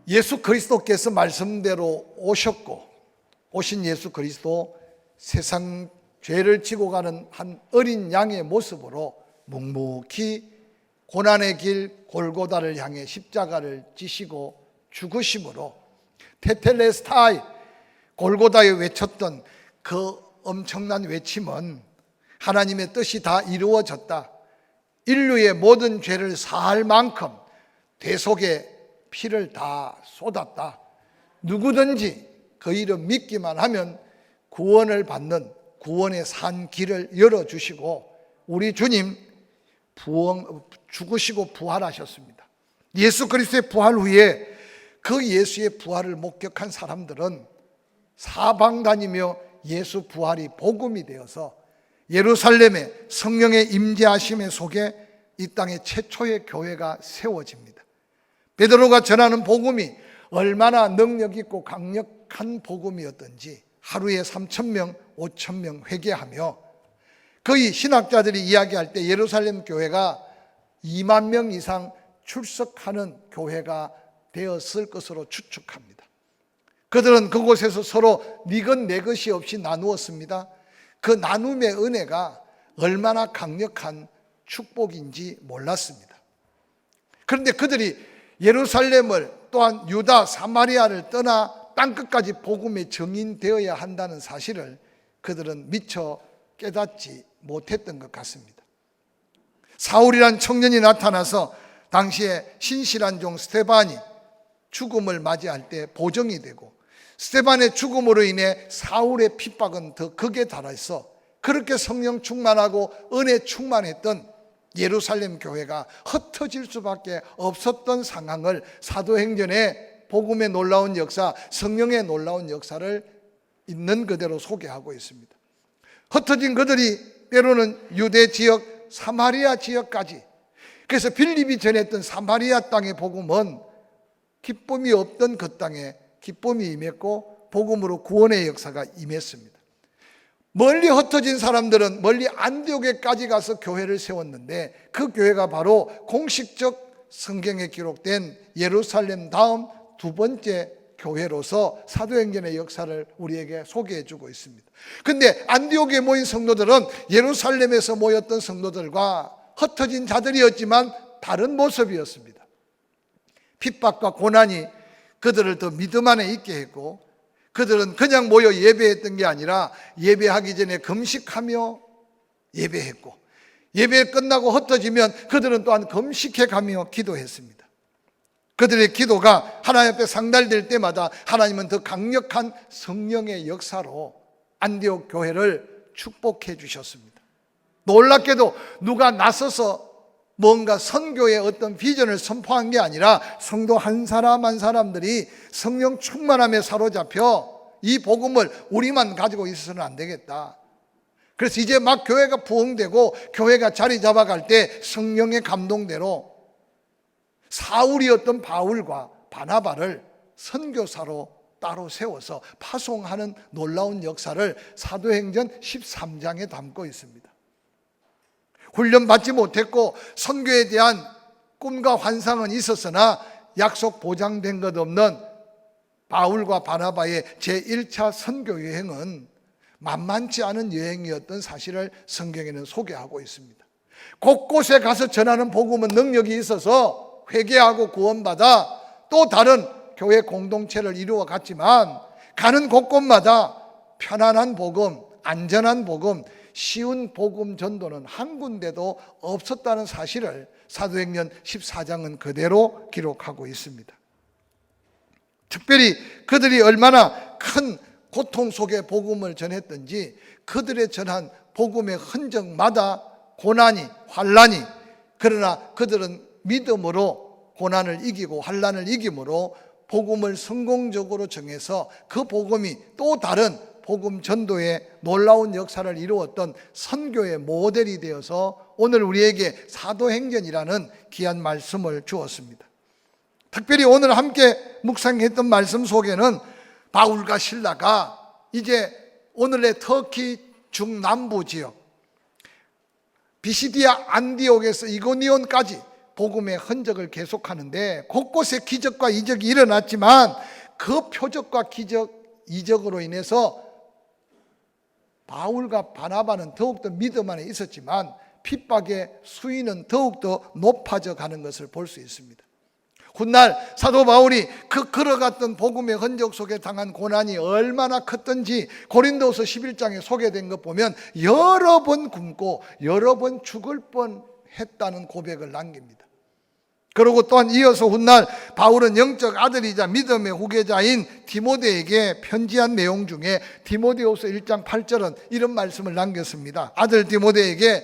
예수 그리스도께서 말씀대로 오신 예수 그리스도 세상 죄를 지고 가는 한 어린 양의 모습으로 묵묵히 고난의 길 골고다를 향해 십자가를 지시고 죽으심으로 테텔레스타이 골고다에 외쳤던 그 엄청난 외침은 하나님의 뜻이 다 이루어졌다, 인류의 모든 죄를 사할 만큼 대속의 피를 다 쏟았다, 누구든지 그 이름 믿기만 하면 구원을 받는 구원의 산 길을 열어주시고 우리 주님 죽으시고 부활하셨습니다. 예수 그리스도의 부활 후에 그 예수의 부활을 목격한 사람들은 사방 다니며 예수 부활이 복음이 되어서 예루살렘의 성령의 임재하심의 속에 이 땅의 최초의 교회가 세워집니다. 베드로가 전하는 복음이 얼마나 능력 있고 강력한 복음이었던지 하루에 3,000명, 5,000명 회개하며 거의 신학자들이 이야기할 때 예루살렘 교회가 2만 명 이상 출석하는 교회가 되었을 것으로 추측합니다. 그들은 그곳에서 서로 네 것 내 것이 없이 나누었습니다. 그 나눔의 은혜가 얼마나 강력한 축복인지 몰랐습니다. 그런데 그들이 예루살렘을 또한 유다, 사마리아를 떠나 땅끝까지 복음의 증인되어야 한다는 사실을 그들은 미처 깨닫지 못했던 것 같습니다. 사울이란 청년이 나타나서 당시에 신실한 종 스데반이 죽음을 맞이할 때 보정이 되고, 스데반의 죽음으로 인해 사울의 핍박은 더 극에 달해서 그렇게 성령 충만하고 은혜 충만했던 예루살렘 교회가 흩어질 수밖에 없었던 상황을 사도행전의 복음의 놀라운 역사, 성령의 놀라운 역사를 있는 그대로 소개하고 있습니다. 흩어진 그들이 때로는 유대 지역, 사마리아 지역까지, 그래서 빌립이 전했던 사마리아 땅의 복음은 기쁨이 없던 그 땅에 기쁨이 임했고 복음으로 구원의 역사가 임했습니다. 멀리 흩어진 사람들은 멀리 안디옥에까지 가서 교회를 세웠는데 그 교회가 바로 공식적 성경에 기록된 예루살렘 다음 두 번째 교회로서 사도행전의 역사를 우리에게 소개해 주고 있습니다. 그런데 안디옥에 모인 성도들은 예루살렘에서 모였던 성도들과 흩어진 자들이었지만 다른 모습이었습니다. 핍박과 고난이 그들을 더 믿음 안에 있게 했고, 그들은 그냥 모여 예배했던 게 아니라 예배하기 전에 금식하며 예배했고, 예배 끝나고 흩어지면 그들은 또한 금식해 가며 기도했습니다. 그들의 기도가 하나님 앞에 상달될 때마다 하나님은 더 강력한 성령의 역사로 안디옥 교회를 축복해 주셨습니다. 놀랍게도 누가 나서서 뭔가 선교의 어떤 비전을 선포한 게 아니라 성도 한 사람 한 사람들이 성령 충만함에 사로잡혀 이 복음을 우리만 가지고 있어서는 안 되겠다. 그래서 이제 막 교회가 부흥되고 교회가 자리 잡아갈 때 성령의 감동대로 사울이었던 바울과 바나바를 선교사로 따로 세워서 파송하는 놀라운 역사를 사도행전 13장에 담고 있습니다. 훈련받지 못했고 선교에 대한 꿈과 환상은 있었으나 약속 보장된 것 없는 바울과 바나바의 제1차 선교 여행은 만만치 않은 여행이었던 사실을 성경에는 소개하고 있습니다. 곳곳에 가서 전하는 복음은 능력이 있어서 회개하고 구원받아 또 다른 교회 공동체를 이루어 갔지만 가는 곳곳마다 편안한 복음, 안전한 복음, 쉬운 복음 전도는 한 군데도 없었다는 사실을 사도행전 14장은 그대로 기록하고 있습니다. 특별히 그들이 얼마나 큰 고통 속에 복음을 전했던지 그들의 전한 복음의 흔적마다 고난이, 환난이, 그러나 그들은 믿음으로 고난을 이기고 환난을 이김으로 복음을 성공적으로 정해서 그 복음이 또 다른 복음 전도의 놀라운 역사를 이루었던 선교의 모델이 되어서 오늘 우리에게 사도행전이라는 귀한 말씀을 주었습니다. 특별히 오늘 함께 묵상했던 말씀 속에는 바울과 실라가 이제 오늘의 터키 중남부 지역 비시디아 안디옥에서 이고니온까지 복음의 흔적을 계속하는데 곳곳에 기적과 이적이 일어났지만 그 표적과 기적, 이적으로 인해서 바울과 바나바는 더욱더 믿음 안에 있었지만 핍박의 수위는 더욱더 높아져 가는 것을 볼 수 있습니다. 훗날 사도 바울이 그 걸어갔던 복음의 흔적 속에 당한 고난이 얼마나 컸던지 고린도서 11장에 소개된 것 보면 여러 번 굶고 여러 번 죽을 뻔했다는 고백을 남깁니다. 그리고 또한 이어서 훗날 바울은 영적 아들이자 믿음의 후계자인 디모데에게 편지한 내용 중에 디모데후서 1장 8절은 이런 말씀을 남겼습니다. 아들 디모데에게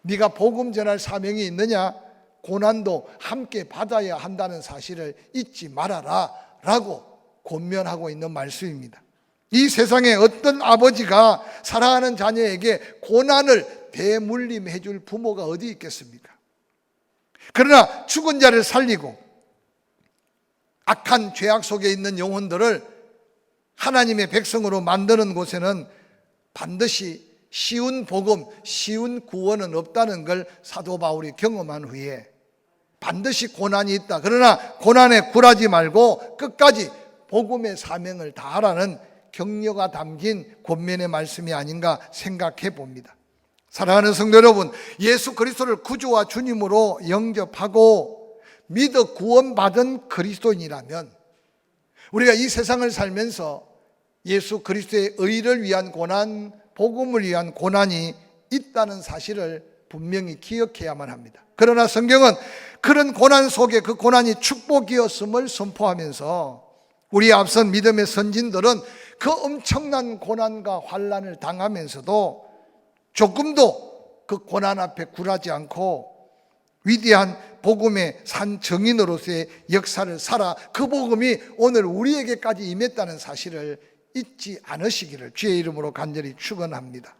네가 복음 전할 사명이 있느냐? 고난도 함께 받아야 한다는 사실을 잊지 말아라 라고 권면하고 있는 말씀입니다. 이 세상에 어떤 아버지가 사랑하는 자녀에게 고난을 대물림해 줄 부모가 어디 있겠습니까? 그러나 죽은 자를 살리고 악한 죄악 속에 있는 영혼들을 하나님의 백성으로 만드는 곳에는 반드시 쉬운 복음, 쉬운 구원은 없다는 걸 사도 바울이 경험한 후에 반드시 고난이 있다. 그러나 고난에 굴하지 말고 끝까지 복음의 사명을 다하라는 격려가 담긴 권면의 말씀이 아닌가 생각해 봅니다. 사랑하는 성도 여러분, 예수 그리스도를 구주와 주님으로 영접하고 믿어 구원받은 그리스도인이라면 우리가 이 세상을 살면서 예수 그리스도의 의를 위한 고난, 복음을 위한 고난이 있다는 사실을 분명히 기억해야만 합니다. 그러나 성경은 그런 고난 속에 그 고난이 축복이었음을 선포하면서 우리 앞선 믿음의 선진들은 그 엄청난 고난과 환난을 당하면서도 조금도 그 고난 앞에 굴하지 않고 위대한 복음의 산 증인으로서의 역사를 살아 그 복음이 오늘 우리에게까지 임했다는 사실을 잊지 않으시기를 주의 이름으로 간절히 축원합니다.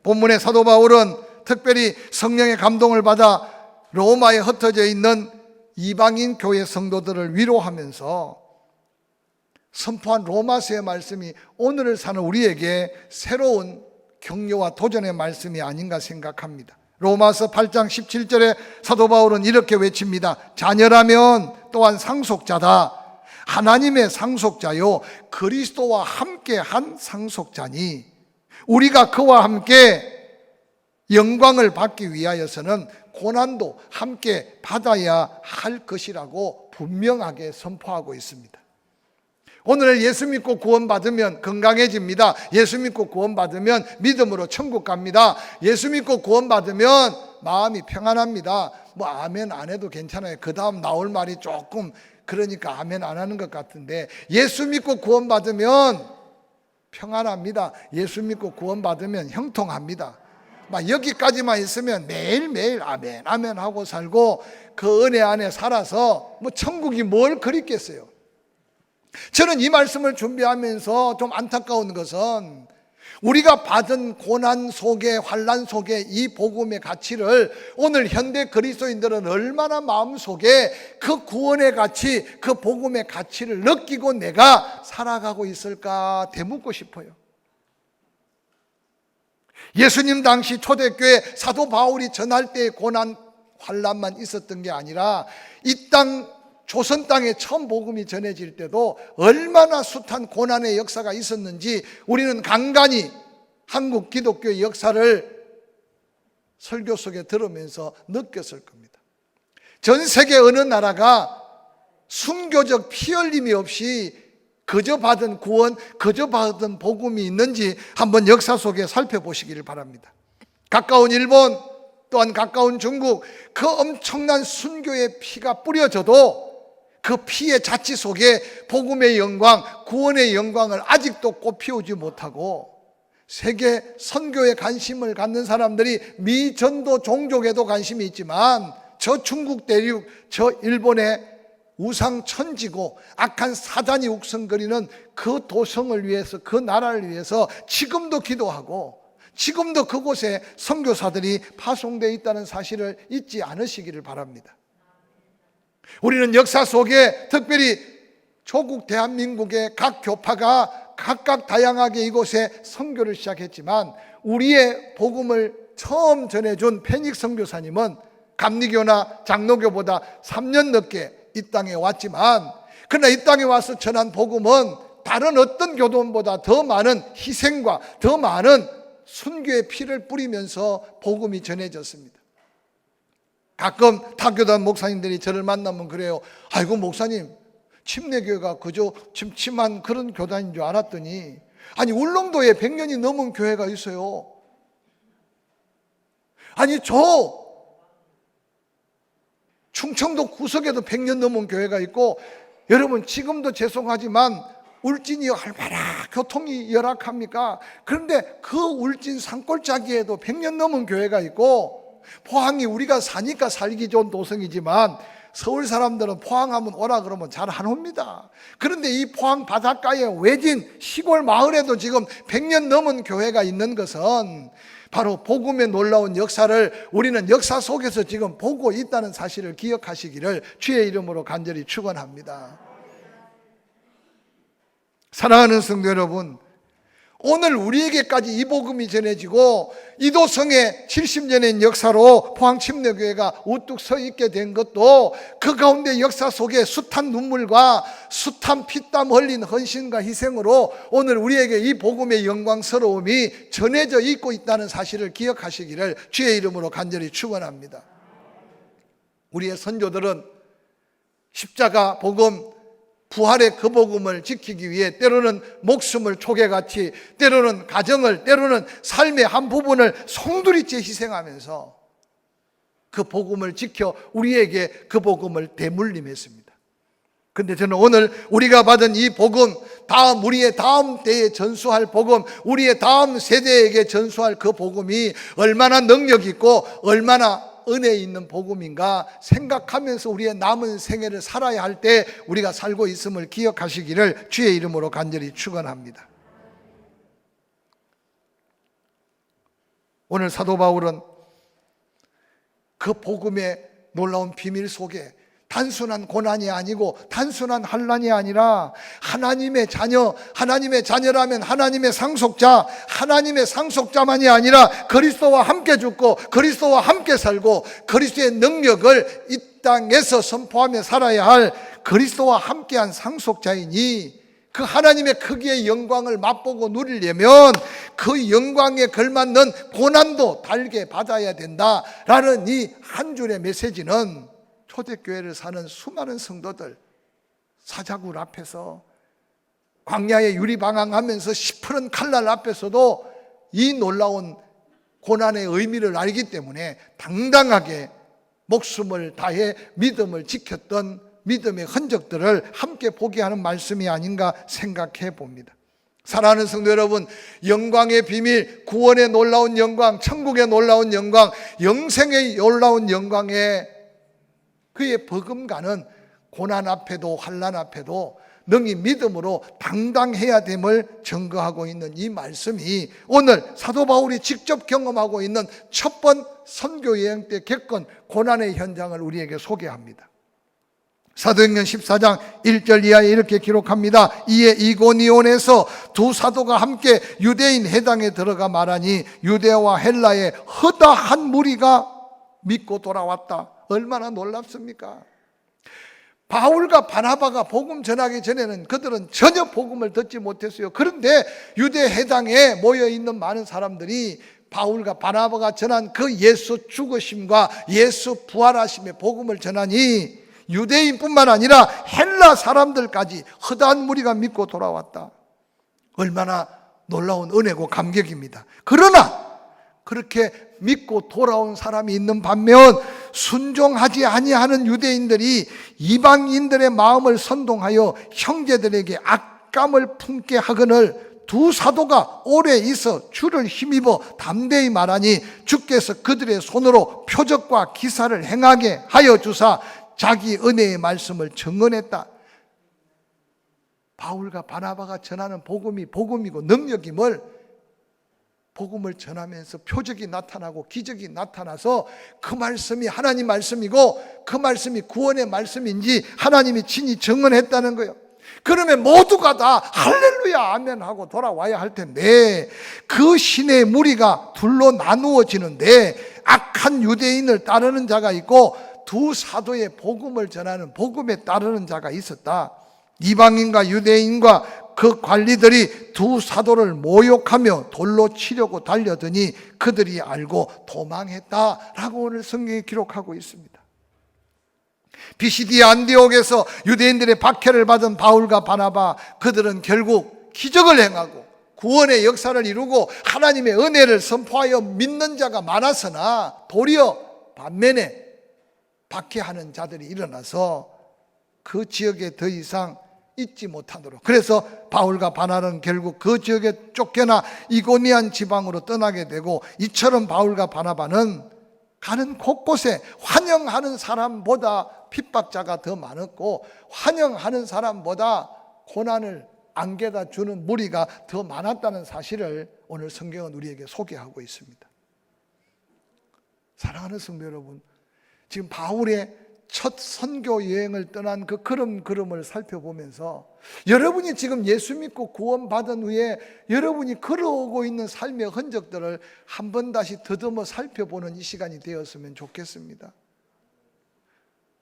본문의 사도 바울은 특별히 성령의 감동을 받아 로마에 흩어져 있는 이방인 교회 성도들을 위로하면서 선포한 로마서의 말씀이 오늘을 사는 우리에게 새로운 격려와 도전의 말씀이 아닌가 생각합니다. 로마서 8장 17절에 사도 바울은 이렇게 외칩니다. 자녀라면 또한 상속자다. 하나님의 상속자요 그리스도와 함께 한 상속자니 우리가 그와 함께 영광을 받기 위하여서는 고난도 함께 받아야 할 것이라고 분명하게 선포하고 있습니다. 오늘 예수 믿고 구원받으면 건강해집니다. 예수 믿고 구원받으면 믿음으로 천국 갑니다. 예수 믿고 구원받으면 마음이 평안합니다. 뭐 아멘 안 해도 괜찮아요. 그 다음 나올 말이 조금 그러니까 아멘 안 하는 것 같은데 예수 믿고 구원받으면 평안합니다. 예수 믿고 구원받으면 형통합니다. 막 여기까지만 있으면 매일매일 아멘 아멘 하고 살고 그 은혜 안에 살아서 뭐 천국이 뭘 그립겠어요. 저는 이 말씀을 준비하면서 좀 안타까운 것은 우리가 받은 고난 속에 환난 속에 이 복음의 가치를 오늘 현대 그리스도인들은 얼마나 마음속에 그 구원의 가치, 그 복음의 가치를 느끼고 내가 살아가고 있을까 되묻고 싶어요. 예수님 당시 초대교회 사도 바울이 전할 때의 고난 환난만 있었던 게 아니라 이 땅 조선 땅에 처음 복음이 전해질 때도 얼마나 숱한 고난의 역사가 있었는지 우리는 간간히 한국 기독교의 역사를 설교 속에 들으면서 느꼈을 겁니다. 전 세계 어느 나라가 순교적 피 흘림이 없이 그저 받은 구원, 그저 받은 복음이 있는지 한번 역사 속에 살펴보시기를 바랍니다. 가까운 일본, 또한 가까운 중국, 그 엄청난 순교의 피가 뿌려져도 그 피의 자취 속에 복음의 영광, 구원의 영광을 아직도 꽃피우지 못하고 세계 선교에 관심을 갖는 사람들이 미전도 종족에도 관심이 있지만 저 중국 대륙, 저 일본의 우상 천지고 악한 사단이 욱성거리는 그 도성을 위해서, 그 나라를 위해서 지금도 기도하고 지금도 그곳에 선교사들이 파송되어 있다는 사실을 잊지 않으시기를 바랍니다. 우리는 역사 속에 특별히 조국 대한민국의 각 교파가 각각 다양하게 이곳에 선교를 시작했지만 우리의 복음을 처음 전해준 페닉 선교사님은 감리교나 장로교보다 3년 늦게 이 땅에 왔지만, 그러나 이 땅에 와서 전한 복음은 다른 어떤 교도원보다 더 많은 희생과 더 많은 순교의 피를 뿌리면서 복음이 전해졌습니다. 가끔 타교단 목사님들이 저를 만나면 그래요. 아이고 목사님, 침례교회가 그저 침침한 그런 교단인 줄 알았더니, 아니 울릉도에 100년이 넘은 교회가 있어요. 아니 저 충청도 구석에도 100년 넘은 교회가 있고, 여러분 지금도 죄송하지만 울진이 얼마나 교통이 열악합니까? 그런데 그 울진 산골짜기에도 100년 넘은 교회가 있고, 포항이 우리가 사니까 살기 좋은 도성이지만 서울 사람들은 포항하면 오라 그러면 잘 안 옵니다. 그런데 이 포항 바닷가에 외진 시골 마을에도 지금 100년 넘은 교회가 있는 것은 바로 복음의 놀라운 역사를 우리는 역사 속에서 지금 보고 있다는 사실을 기억하시기를 주의 이름으로 간절히 축원합니다. 사랑하는 성도 여러분, 오늘 우리에게까지 이 복음이 전해지고 이도성의 70년의 역사로 포항침례교회가 우뚝 서 있게 된 것도 그 가운데 역사 속에 숱한 눈물과 숱한 피땀 흘린 헌신과 희생으로 오늘 우리에게 이 복음의 영광스러움이 전해져 있고 있다는 사실을 기억하시기를 주의 이름으로 간절히 축원합니다. 우리의 선조들은 십자가 복음, 부활의 그 복음을 지키기 위해 때로는 목숨을 초계같이, 때로는 가정을, 때로는 삶의 한 부분을 송두리째 희생하면서 그 복음을 지켜 우리에게 그 복음을 대물림했습니다. 그런데 저는 오늘 우리가 받은 이 복음, 우리의 다음 때에 전수할 복음, 우리의 다음 세대에게 전수할 그 복음이 얼마나 능력 있고 얼마나 은혜 있는 복음인가 생각하면서 우리의 남은 생애를 살아야 할 때 우리가 살고 있음을 기억하시기를 주의 이름으로 간절히 축원합니다. 오늘 사도 바울은 그 복음의 놀라운 비밀 속에 단순한 고난이 아니고 단순한 환난이 아니라 하나님의 자녀, 하나님의 자녀라면 하나님의 상속자, 하나님의 상속자만이 아니라 그리스도와 함께 죽고 그리스도와 함께 살고 그리스도의 능력을 이 땅에서 선포하며 살아야 할 그리스도와 함께한 상속자이니, 그 하나님의 크기의 영광을 맛보고 누리려면 그 영광에 걸맞는 고난도 달게 받아야 된다라는 이 한 줄의 메시지는 초대교회를 사는 수많은 성도들, 사자굴 앞에서 광야에 유리방황하면서 시퍼런 칼날 앞에서도 이 놀라운 고난의 의미를 알기 때문에 당당하게 목숨을 다해 믿음을 지켰던 믿음의 흔적들을 함께 보게 하는 말씀이 아닌가 생각해 봅니다. 사랑하는 성도 여러분, 영광의 비밀, 구원의 놀라운 영광, 천국의 놀라운 영광, 영생의 놀라운 영광에 그의 버금가는 고난 앞에도 환난 앞에도 능히 믿음으로 당당해야 됨을 증거하고 있는 이 말씀이 오늘 사도 바울이 직접 경험하고 있는 첫 번 선교 여행 때 겪은 고난의 현장을 우리에게 소개합니다. 사도행전 14장 1절 이하에 이렇게 기록합니다. 이에 이고니온에서 두 사도가 함께 유대인 회당에 들어가 말하니 유대와 헬라의 허다한 무리가 믿고 돌아왔다. 얼마나 놀랍습니까? 바울과 바나바가 복음 전하기 전에는 그들은 전혀 복음을 듣지 못했어요. 그런데 유대 회당에 모여 있는 많은 사람들이 바울과 바나바가 전한 그 예수 죽으심과 예수 부활하심의 복음을 전하니 유대인뿐만 아니라 헬라 사람들까지 허다한 무리가 믿고 돌아왔다. 얼마나 놀라운 은혜고 감격입니다. 그러나 그렇게 믿고 돌아온 사람이 있는 반면 순종하지 아니하는 유대인들이 이방인들의 마음을 선동하여 형제들에게 악감을 품게 하거늘 두 사도가 오래 있어 주를 힘입어 담대히 말하니 주께서 그들의 손으로 표적과 기사를 행하게 하여 주사 자기 은혜의 말씀을 증언했다. 바울과 바나바가 전하는 복음이 복음이고 능력임을 복음을 전하면서 표적이 나타나고 기적이 나타나서 그 말씀이 하나님 말씀이고 그 말씀이 구원의 말씀인지 하나님이 친히 증언했다는 거예요. 그러면 모두가 다 할렐루야 아멘 하고 돌아와야 할 텐데, 그 신의 무리가 둘로 나누어지는데 악한 유대인을 따르는 자가 있고 두 사도의 복음을 전하는 복음에 따르는 자가 있었다. 이방인과 유대인과 그 관리들이 두 사도를 모욕하며 돌로 치려고 달려드니 그들이 알고 도망했다라고 오늘 성경에 기록하고 있습니다. 비시디아 안디옥에서 유대인들의 박해를 받은 바울과 바나바, 그들은 결국 기적을 행하고 구원의 역사를 이루고 하나님의 은혜를 선포하여 믿는 자가 많았으나 도리어 반면에 박해하는 자들이 일어나서 그 지역에 더 이상 있지 못하도록, 그래서 바울과 바나바는 결국 그 지역에 쫓겨나 이고니안 지방으로 떠나게 되고, 이처럼 바울과 바나바는 가는 곳곳에 환영하는 사람보다 핍박자가 더 많았고 환영하는 사람보다 고난을 안겨다 주는 무리가 더 많았다는 사실을 오늘 성경은 우리에게 소개하고 있습니다. 사랑하는 성도 여러분, 지금 바울의 첫 선교 여행을 떠난 그 걸음을 살펴보면서 여러분이 지금 예수 믿고 구원받은 후에 여러분이 걸어오고 있는 삶의 흔적들을 한 번 다시 더듬어 살펴보는 이 시간이 되었으면 좋겠습니다.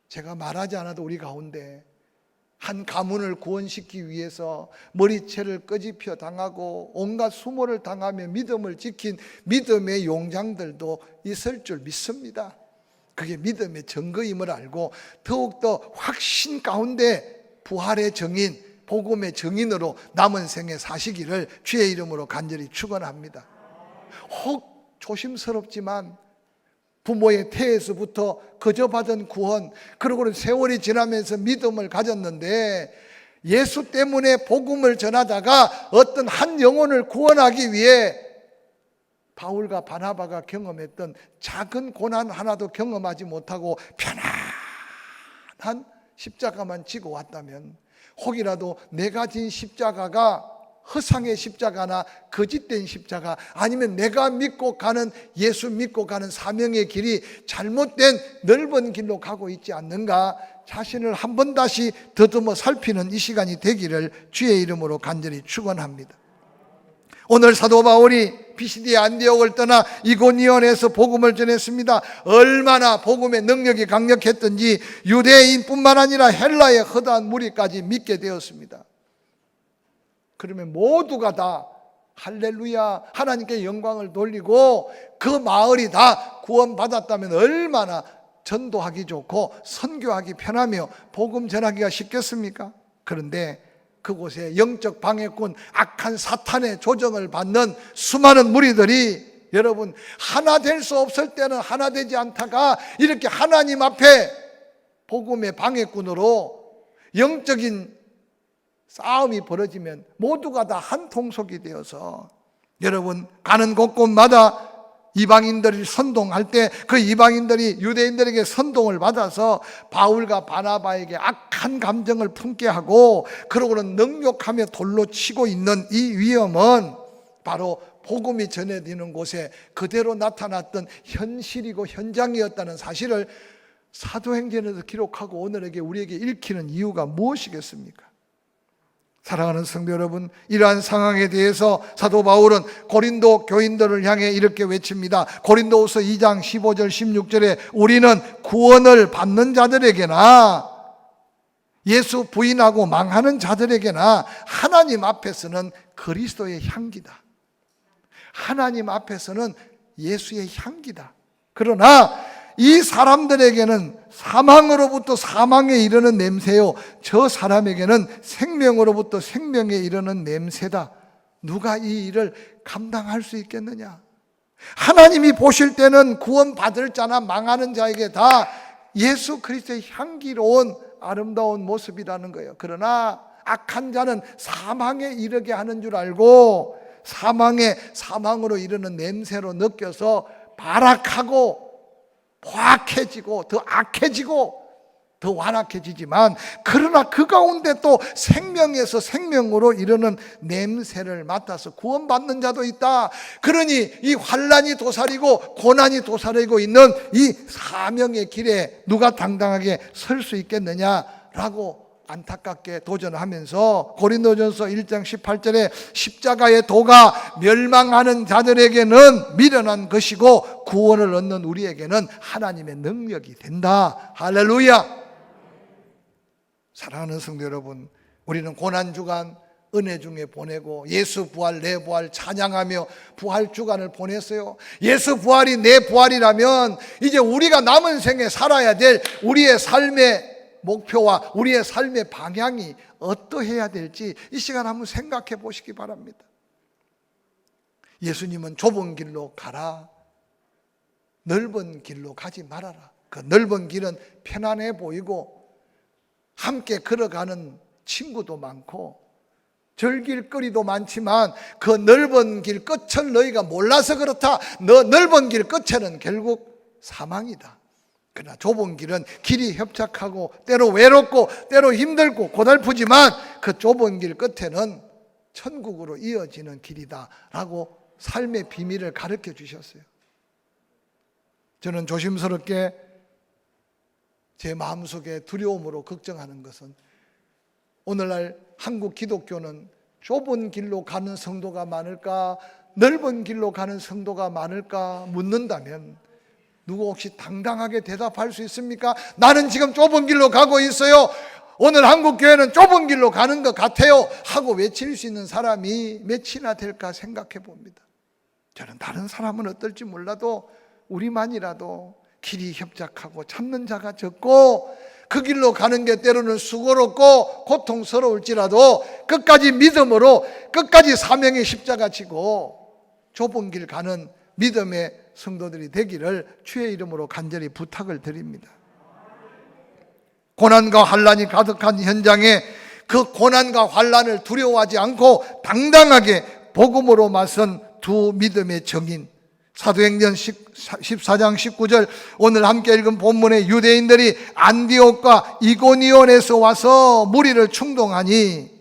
제가 말하지 않아도 우리 가운데 한 가문을 구원시키기 위해서 머리채를 끄집혀 당하고 온갖 수모를 당하며 믿음을 지킨 믿음의 용장들도 있을 줄 믿습니다. 그게 믿음의 증거임을 알고 더욱더 확신 가운데 부활의 증인, 복음의 증인으로 남은 생에 사시기를 주의 이름으로 간절히 축원합니다. 혹 조심스럽지만 부모의 태에서부터 거저 받은 구원, 그리고 세월이 지나면서 믿음을 가졌는데 예수 때문에 복음을 전하다가 어떤 한 영혼을 구원하기 위해 바울과 바나바가 경험했던 작은 고난 하나도 경험하지 못하고 편안한 십자가만 지고 왔다면, 혹이라도 내가 진 십자가가 허상의 십자가나 거짓된 십자가, 아니면 내가 믿고 가는, 예수 믿고 가는 사명의 길이 잘못된 넓은 길로 가고 있지 않는가, 자신을 한 번 다시 더듬어 살피는 이 시간이 되기를 주의 이름으로 간절히 축원합니다. 오늘 사도 바울이 비시디아 안디옥을 떠나 이고니온에서 복음을 전했습니다. 얼마나 복음의 능력이 강력했던지 유대인뿐만 아니라 헬라의 허다한 무리까지 믿게 되었습니다. 그러면 모두가 다 할렐루야 하나님께 영광을 돌리고 그 마을이 다 구원받았다면 얼마나 전도하기 좋고 선교하기 편하며 복음 전하기가 쉽겠습니까? 그런데 그곳에 영적 방해꾼 악한 사탄의 조정을 받는 수많은 무리들이, 여러분, 하나 될 수 없을 때는 하나 되지 않다가 이렇게 하나님 앞에 복음의 방해꾼으로 영적인 싸움이 벌어지면 모두가 다 한 통속이 되어서, 여러분, 가는 곳곳마다 이방인들이 선동할 때 그 이방인들이 유대인들에게 선동을 받아서 바울과 바나바에게 악한 감정을 품게 하고 그러고는 능욕하며 돌로 치고 있는 이 위험은 바로 복음이 전해지는 곳에 그대로 나타났던 현실이고 현장이었다는 사실을 사도행전에서 기록하고 오늘에게 우리에게 읽히는 이유가 무엇이겠습니까? 사랑하는 성도 여러분, 이러한 상황에 대해서 사도 바울은 고린도 교인들을 향해 이렇게 외칩니다. 고린도후서 2장 15절 16절에 우리는 구원을 받는 자들에게나 예수 부인하고 망하는 자들에게나 하나님 앞에서는 그리스도의 향기다. 하나님 앞에서는 예수의 향기다. 그러나 이 사람들에게는 사망으로부터 사망에 이르는 냄새요, 저 사람에게는 생명으로부터 생명에 이르는 냄새다. 누가 이 일을 감당할 수 있겠느냐? 하나님이 보실 때는 구원받을 자나 망하는 자에게 다 예수 그리스도의 향기로운 아름다운 모습이라는 거예요. 그러나 악한 자는 사망에 이르게 하는 줄 알고 사망으로 이르는 냄새로 느껴서 발악하고 포악해지고 더 악해지고 더 완악해지지만, 그러나 그 가운데 또 생명에서 생명으로 이르는 냄새를 맡아서 구원받는 자도 있다. 그러니 이 환난이 도사리고 고난이 도사리고 있는 이 사명의 길에 누가 당당하게 설 수 있겠느냐라고 안타깝게 도전하면서 고린도전서 1장 18절에 십자가의 도가 멸망하는 자들에게는 미련한 것이고 구원을 얻는 우리에게는 하나님의 능력이 된다. 할렐루야. 사랑하는 성도 여러분, 우리는 고난주간 은혜 중에 보내고 예수 부활 내 부활 찬양하며 부활 주간을 보냈어요. 예수 부활이 내 부활이라면 이제 우리가 남은 생에 살아야 될 우리의 삶의 목표와 우리의 삶의 방향이 어떠해야 될지 이 시간 한번 생각해 보시기 바랍니다. 예수님은 좁은 길로 가라, 넓은 길로 가지 말아라. 그 넓은 길은 편안해 보이고 함께 걸어가는 친구도 많고 절길거리도 많지만 그 넓은 길 끝을 너희가 몰라서 그렇다. 너 넓은 길 끝에는 결국 사망이다. 그러나 좁은 길은 길이 협착하고 때로 외롭고 때로 힘들고 고달프지만 그 좁은 길 끝에는 천국으로 이어지는 길이다 라고 삶의 비밀을 가르쳐 주셨어요. 저는 조심스럽게 제 마음속에 두려움으로 걱정하는 것은 오늘날 한국 기독교는 좁은 길로 가는 성도가 많을까 넓은 길로 가는 성도가 많을까 묻는다면 누구 혹시 당당하게 대답할 수 있습니까? 나는 지금 좁은 길로 가고 있어요. 오늘 한국교회는 좁은 길로 가는 것 같아요 하고 외칠 수 있는 사람이 몇이나 될까 생각해 봅니다. 저는 다른 사람은 어떨지 몰라도 우리만이라도 길이 협착하고 찾는 자가 적고 그 길로 가는 게 때로는 수고롭고 고통스러울지라도 끝까지 믿음으로 끝까지 사명의 십자가 지고 좁은 길 가는 믿음의 성도들이 되기를 주의 이름으로 간절히 부탁을 드립니다. 고난과 환난이 가득한 현장에 그 고난과 환난을 두려워하지 않고 당당하게 복음으로 맞선 두 믿음의 정인, 사도행전 14장 19절 오늘 함께 읽은 본문의 유대인들이 안디옥과 이고니온에서 와서 무리를 충동하니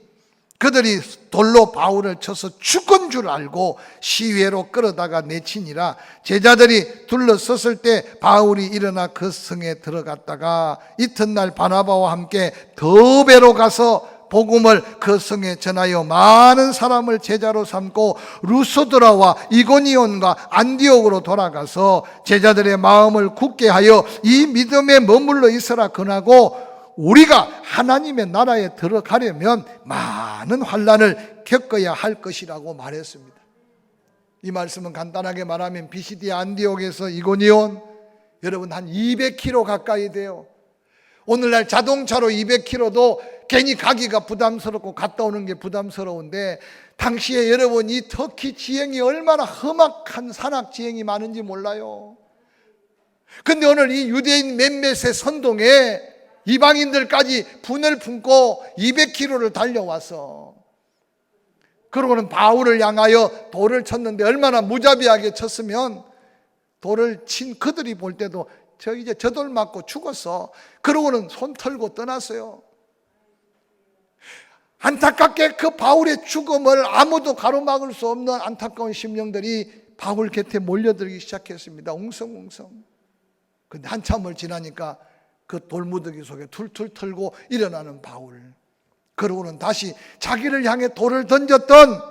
그들이 돌로 바울을 쳐서 죽은 줄 알고 시외로 끌어다가 내치니라. 제자들이 둘러섰을 때 바울이 일어나 그 성에 들어갔다가 이튿날 바나바와 함께 더베로 가서 복음을 그 성에 전하여 많은 사람을 제자로 삼고 루스드라와 이고니온과 안디옥으로 돌아가서 제자들의 마음을 굳게 하여 이 믿음에 머물러 있으라 권하고 우리가 하나님의 나라에 들어가려면 많은 환난을 겪어야 할 것이라고 말했습니다. 이 말씀은 간단하게 말하면 비시디아 안디옥에서 이고니온 여러분 한 200km 가까이 돼요. 오늘날 자동차로 200km도 괜히 가기가 부담스럽고 갔다 오는 게 부담스러운데 당시에 여러분 이 터키 지형이 얼마나 험악한 산악 지형이 많은지 몰라요. 근데 오늘 이 유대인 몇몇의 선동에 이방인들까지 분을 품고 200km를 달려와서 그러고는 바울을 향하여 돌을 쳤는데 얼마나 무자비하게 쳤으면 돌을 친 그들이 볼 때도 이제 저 돌 맞고 죽었어. 그러고는 손 털고 떠났어요. 안타깝게 그 바울의 죽음을 아무도 가로막을 수 없는 안타까운 심령들이 바울 곁에 몰려들기 시작했습니다. 웅성웅성. 근데 한참을 지나니까 그 돌무더기 속에 툴툴 털고 일어나는 바울. 그러고는 다시 자기를 향해 돌을 던졌던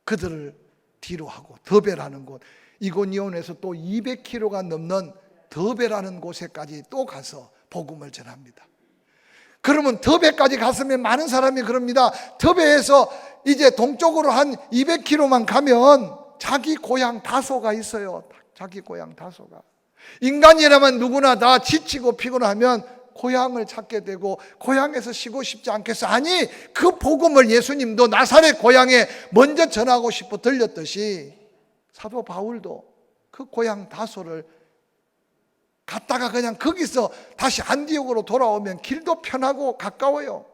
그들을 뒤로 하고 더베라는 곳, 이고니온에서 또 200km가 넘는 더베라는 곳에까지 또 가서 복음을 전합니다. 그러면 더베까지 갔으면 많은 사람이 그럽니다. 더베에서 이제 동쪽으로 한 200km만 가면 자기 고향 다소가 있어요. 자기 고향 다소가. 인간이라면 누구나 다 지치고 피곤하면 고향을 찾게 되고 고향에서 쉬고 싶지 않겠어? 아니, 그 복음을 예수님도 나사렛 고향에 먼저 전하고 싶어 들렸듯이 사도 바울도 그 고향 다소를 갔다가 그냥 거기서 다시 안디옥으로 돌아오면 길도 편하고 가까워요.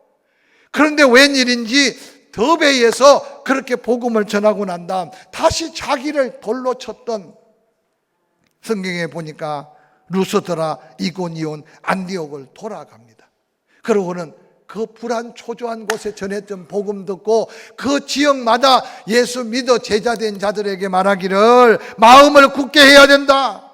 그런데 웬일인지 더베에서 그렇게 복음을 전하고 난 다음 다시 자기를 돌로 쳤던, 성경에 보니까 루스드라, 이고니온, 안디옥을 돌아갑니다. 그러고는 그 불안 초조한 곳에 전했던 복음 듣고 그 지역마다 예수 믿어 제자된 자들에게 말하기를 마음을 굳게 해야 된다.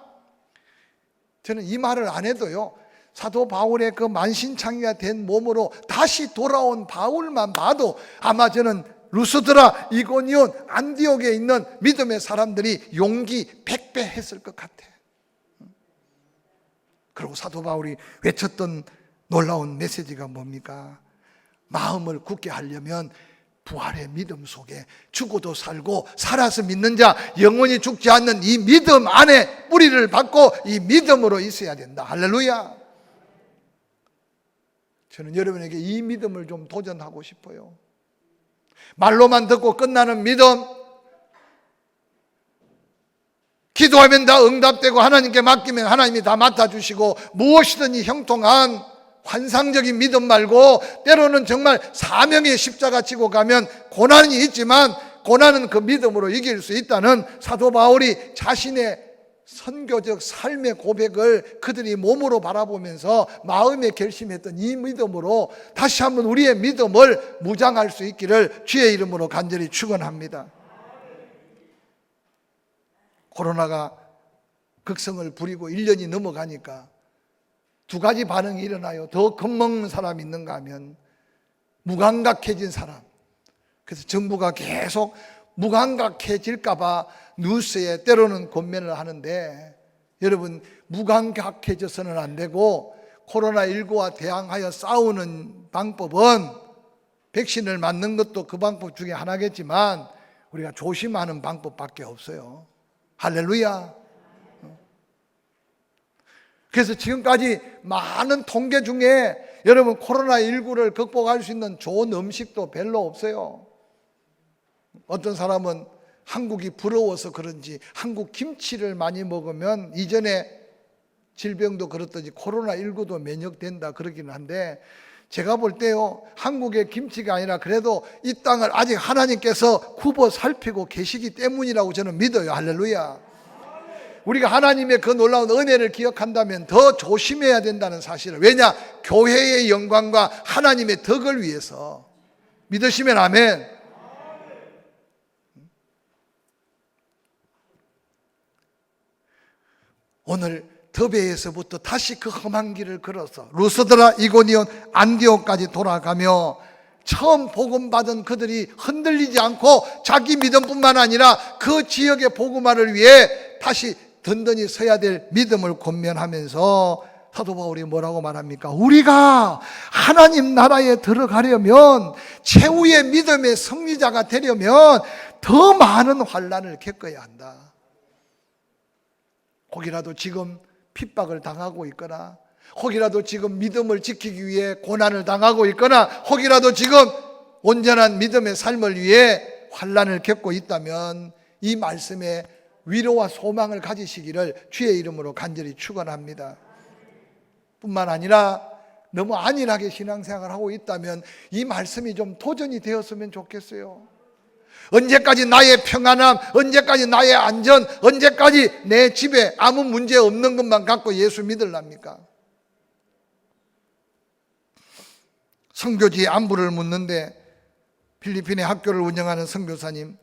저는 이 말을 안 해도요, 사도 바울의 그 만신창이가 된 몸으로 다시 돌아온 바울만 봐도 아마 저는 루스드라, 이고니온, 안디옥에 있는 믿음의 사람들이 용기 100배 했을 것 같아. 그리고 사도 바울이 외쳤던 놀라운 메시지가 뭡니까? 마음을 굳게 하려면 부활의 믿음 속에 죽어도 살고 살아서 믿는 자, 영원히 죽지 않는 이 믿음 안에 뿌리를 받고 이 믿음으로 있어야 된다. 할렐루야. 저는 여러분에게 이 믿음을 좀 도전하고 싶어요. 말로만 듣고 끝나는 믿음, 기도하면 다 응답되고 하나님께 맡기면 하나님이 다 맡아주시고 무엇이든지 형통한 환상적인 믿음 말고, 때로는 정말 사명의 십자가 지고 가면 고난이 있지만 고난은 그 믿음으로 이길 수 있다는 사도 바울이 자신의 선교적 삶의 고백을 그들이 몸으로 바라보면서 마음에 결심했던 이 믿음으로 다시 한번 우리의 믿음을 무장할 수 있기를 주의 이름으로 간절히 축원합니다. 코로나가 극성을 부리고 1년이 넘어가니까 두 가지 반응이 일어나요. 더 겁먹는 사람이 있는가 하면 무감각해진 사람. 그래서 정부가 계속 무감각해질까 봐 뉴스에 때로는 권면을 하는데, 여러분, 무감각해져서는 안 되고 코로나19와 대항하여 싸우는 방법은 백신을 맞는 것도 그 방법 중에 하나겠지만 우리가 조심하는 방법밖에 없어요. 할렐루야. 그래서 지금까지 많은 통계 중에 여러분 코로나19를 극복할 수 있는 좋은 음식도 별로 없어요. 어떤 사람은 한국이 부러워서 그런지 한국 김치를 많이 먹으면 이전에 질병도 그렇듯이 코로나19도 면역된다 그러기는 한데, 제가 볼 때요, 한국의 김치가 아니라 그래도 이 땅을 아직 하나님께서 굽어 살피고 계시기 때문이라고 저는 믿어요. 할렐루야. 우리가 하나님의 그 놀라운 은혜를 기억한다면 더 조심해야 된다는 사실을, 왜냐? 교회의 영광과 하나님의 덕을 위해서. 믿으시면 아멘. 오늘 더베에서부터 다시 그 험한 길을 걸어서 루스드라, 이고니온, 안디옥까지 돌아가며 처음 복음받은 그들이 흔들리지 않고 자기 믿음뿐만 아니라 그 지역의 복음화를 위해 다시 든든히 서야 될 믿음을 권면하면서 사도 바울이 뭐라고 말합니까? 우리가 하나님 나라에 들어가려면, 최후의 믿음의 승리자가 되려면 더 많은 환난을 겪어야 한다. 혹이라도 지금 핍박을 당하고 있거나, 혹이라도 지금 믿음을 지키기 위해 고난을 당하고 있거나, 혹이라도 지금 온전한 믿음의 삶을 위해 환난을 겪고 있다면 이 말씀에 위로와 소망을 가지시기를 주의 이름으로 간절히 축원합니다. 뿐만 아니라 너무 안일하게 신앙생활을 하고 있다면 이 말씀이 좀 도전이 되었으면 좋겠어요. 언제까지 나의 평안함, 언제까지 나의 안전, 언제까지 내 집에 아무 문제 없는 것만 갖고 예수 믿으랍니까? 선교지 안부를 묻는데 필리핀에 학교를 운영하는 선교사님,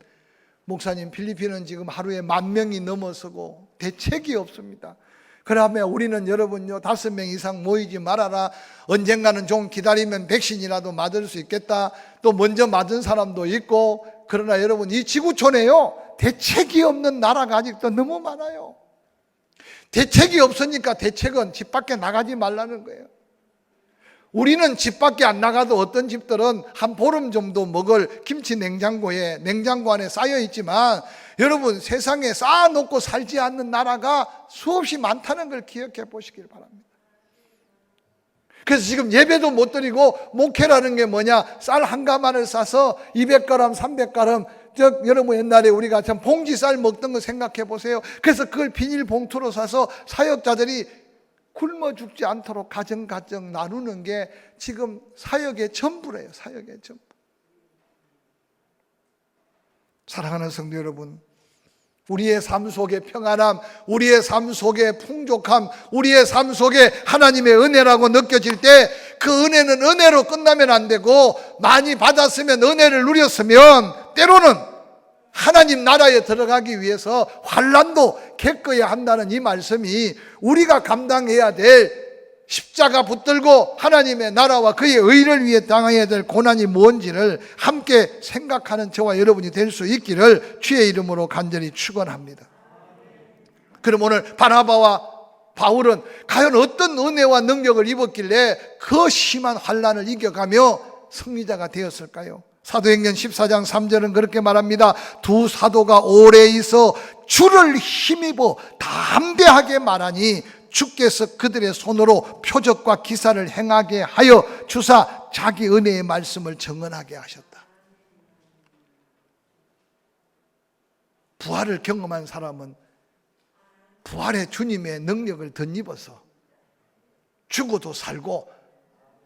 목사님, 필리핀은 지금 하루에 10,000명이 넘어서고 대책이 없습니다. 그러면 우리는 여러분요 5명 이상 모이지 말아라, 언젠가는 좀 기다리면 백신이라도 맞을 수 있겠다, 또 먼저 맞은 사람도 있고. 그러나 여러분, 이 지구촌에요 대책이 없는 나라가 아직도 너무 많아요. 대책이 없으니까 대책은 집 밖에 나가지 말라는 거예요. 우리는 집 밖에 안 나가도 어떤 집들은 한 보름 정도 먹을 김치 냉장고 안에 쌓여 있지만, 여러분 세상에 쌓아놓고 살지 않는 나라가 수없이 많다는 걸 기억해 보시길 바랍니다. 그래서 지금 예배도 못 드리고 목회라는 게 뭐냐? 쌀 한 가마를 싸서 200g, 300g, 여러분 옛날에 우리가 참 봉지쌀 먹던 거 생각해 보세요. 그래서 그걸 비닐봉투로 사서 사역자들이 굶어 죽지 않도록 가정 나누는 게 지금 사역의 전부래요. 사역의 전부. 사랑하는 성도 여러분, 우리의 삶 속에 평안함, 우리의 삶 속에 풍족함, 우리의 삶 속에 하나님의 은혜라고 느껴질 때 그 은혜는 은혜로 끝나면 안 되고, 많이 받았으면, 은혜를 누렸으면 때로는 하나님 나라에 들어가기 위해서 환난도 겪어야 한다는 이 말씀이 우리가 감당해야 될 십자가 붙들고 하나님의 나라와 그의 의를 위해 당해야 될 고난이 뭔지를 함께 생각하는 저와 여러분이 될 수 있기를 주의 이름으로 간절히 축원합니다. 그럼 오늘 바나바와 바울은 과연 어떤 은혜와 능력을 입었길래 그 심한 환난을 이겨가며 승리자가 되었을까요? 사도행전 14장 3절은 그렇게 말합니다. 두 사도가 오래 있어 주를 힘입어 담대하게 말하니 주께서 그들의 손으로 표적과 기사를 행하게 하여 주사 자기 은혜의 말씀을 증언하게 하셨다. 부활을 경험한 사람은 부활의 주님의 능력을 덧입어서 죽어도 살고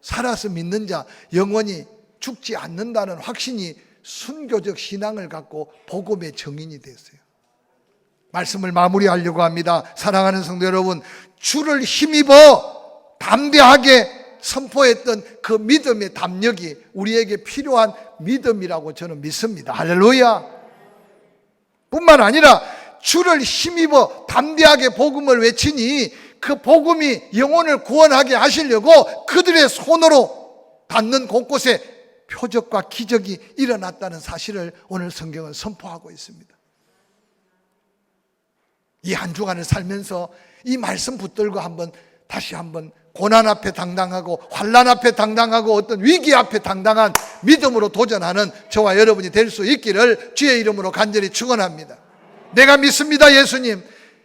살아서 믿는 자 영원히 죽지 않는다는 확신이 순교적 신앙을 갖고 복음의 증인이 됐어요. 말씀을 마무리하려고 합니다. 사랑하는 성도 여러분, 주를 힘입어 담대하게 선포했던 그 믿음의 담력이 우리에게 필요한 믿음이라고 저는 믿습니다. 할렐루야. 뿐만 아니라 주를 힘입어 담대하게 복음을 외치니 그 복음이 영혼을 구원하게 하시려고 그들의 손으로 닿는 곳곳에 표적과 기적이 일어났다는 사실을 오늘 성경은 선포하고 있습니다. 이 한 주간을 살면서 이 말씀 붙들고 다시 한번 고난 앞에 당당하고 환난 앞에 당당하고 어떤 위기 앞에 당당한 믿음으로 도전하는 저와 여러분이 될 수 있기를 주의 이름으로 간절히 축원합니다. 내가 믿습니다.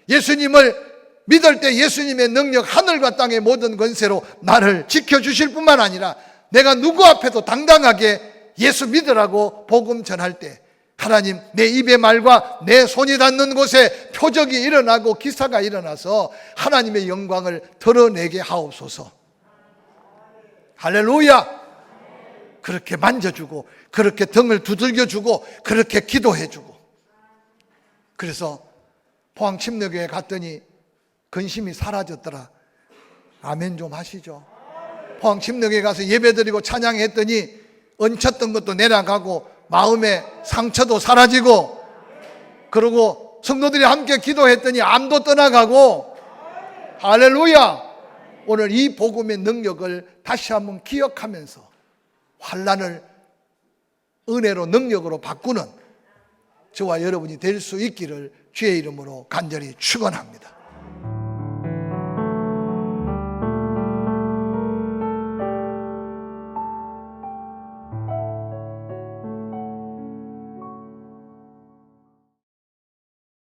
예수님을 믿을 때 예수님의 능력, 하늘과 땅의 모든 권세로 나를 지켜주실 뿐만 아니라 내가 누구 앞에도 당당하게 예수 믿으라고 복음 전할 때 하나님, 내 입의 말과 내 손이 닿는 곳에 표적이 일어나고 기사가 일어나서 하나님의 영광을 드러내게 하옵소서. 할렐루야. 그렇게 만져주고 그렇게 등을 두들겨주고 그렇게 기도해주고, 그래서 포항 침례교회 갔더니 근심이 사라졌더라. 아멘 좀 하시죠. 포항 침례교회 가서 예배드리고 찬양했더니 얹혔던 것도 내려가고 마음의 상처도 사라지고, 그리고 성도들이 함께 기도했더니 암도 떠나가고. 할렐루야. 오늘 이 복음의 능력을 다시 한번 기억하면서 환난을 은혜로 능력으로 바꾸는 저와 여러분이 될 수 있기를 주의 이름으로 간절히 축원합니다.